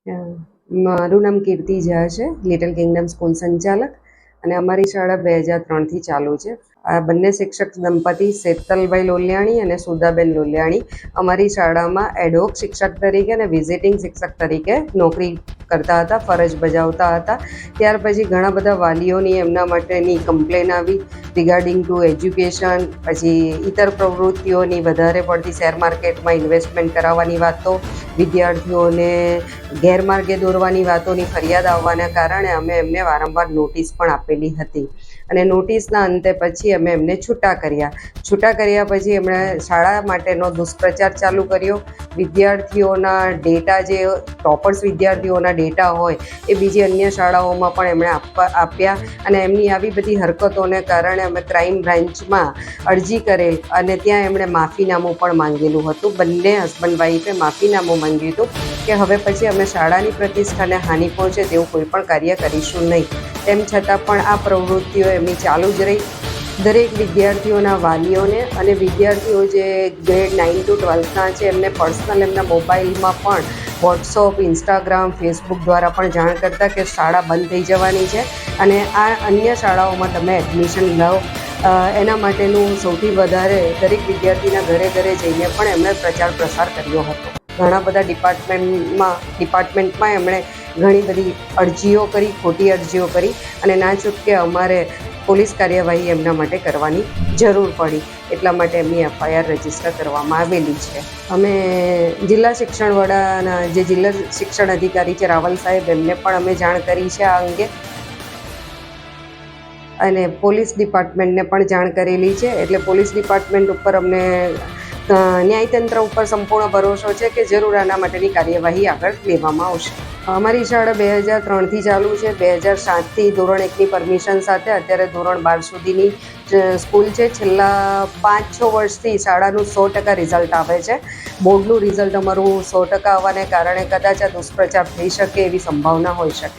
મારું નામ કીર્તિ ઝા છે, લિટલ કિંગડમ સ્કૂલ સંચાલક, અને અમારી શાળા 2003થી ચાલુ છે. આ બંને શિક્ષક દંપતી શેતલભાઈ લોલિયાણી અને સુધાબેન લોલિયાણી અમારી શાળામાં એડહોક શિક્ષક તરીકે અને વિઝિટિંગ શિક્ષક તરીકે નોકરી કરતા હતા, ફરજ બજાવતા હતા. ત્યાર પછી ઘણા બધા વાલીઓની એમના માટેની કમ્પ્લેન આવી રિગાર્ડિંગ ટુ એજ્યુકેશન, પછી ઇતર પ્રવૃત્તિઓની વધારે પડતી શેર માર્કેટમાં ઇન્વેસ્ટમેન્ટ કરાવવાની વાતો, વિદ્યાર્થીઓને ગેરમાર્ગે દોરવાની વાતોની ફરિયાદ આવવાના કારણે અમે એમને વારંવાર નોટિસ પણ આપેલી હતી. અને નોટિસના અંતે પછી અમે એમને છૂટા કર્યા પછી એમણે શાળા માટેનો દુષ્પ્રચાર ચાલુ કર્યો. વિદ્યાર્થીઓના ડેટા, જે ટોપર્સ વિદ્યાર્થીઓના ડેટા હોય એ બીજી અન્ય શાળાઓમાં પણ એમણે આપ્યા. અને એમની આવી બધી હરકતોને કારણે અમે ક્રાઇમ બ્રાન્ચમાં અરજી કરેલ અને ત્યાં એમણે માફીનામું પણ માંગેલું હતું. બંને હસબન્ડ વાઈફે માફીનામું માંગ્યું હતું કે હવે પછી અમે શાળાની પ્રતિષ્ઠાને હાનિ પહોંચે તેવું કોઈ પણ કાર્ય કરીશું નહીં. તેમ છતાં પણ આ પ્રવૃત્તિઓ એમની ચાલુ જ રહી. દરેક વિદ્યાર્થીઓના વાલીઓને અને વિદ્યાર્થીઓ જે ગ્રેડ 9 to 12ના છે એમને પર્સનલ એમના મોબાઈલમાં પણ વોટ્સઅપ, ઇન્સ્ટાગ્રામ, ફેસબુક દ્વારા પણ જાણ કરતા કે શાળા બંધ થઈ જવાની છે અને આ અન્ય શાળાઓમાં તમે એડમિશન લો. એના માટેનું સૌથી વધારે દરેક વિદ્યાર્થીના ઘરે ઘરે જઈને પણ એમણે પ્રચાર પ્રસાર કર્યો હતો. ઘણા બધા ડિપાર્ટમેન્ટમાં એમણે ઘણી બધી અરજીઓ કરી, ખોટી અરજીઓ કરી અને ના છૂટકે અમારે પોલીસ કાર્યવાહી એમના માટે કરવાની જરૂર પડી. એટલા માટે એમની FIR રજીસ્ટર કરવામાં આવેલી છે. અમે જિલ્લા શિક્ષણ વડાના જે જિલ્લા શિક્ષણ અધિકારી છે રાવલ સાહેબ, એમને પણ અમે જાણ કરી છે આ અંગે, અને પોલીસ ડિપાર્ટમેન્ટને પણ જાણ કરેલી છે. એટલે પોલીસ ડિપાર્ટમેન્ટ ઉપર અમને ન્યાયતંત્ર ઉપર સંપૂર્ણ ભરોસો છે કે જરૂર આના માટેની કાર્યવાહી આગળ લેવામાં આવશે. અમારી શાળા 2003થી ચાલુ છે. 2007થી ધોરણ 1ની પરમિશન સાથે અત્યારે ધોરણ 12 સુધીની સ્કૂલ છે. છેલ્લા 5-6 વર્ષથી શાળાનું 100% રિઝલ્ટ આવે છે. બોર્ડનું રિઝલ્ટ અમારું 100% આવવાને કારણે કદાચ આ દુષ્પ્રચાર થઈ શકે એવી સંભાવના હોઈ શકે.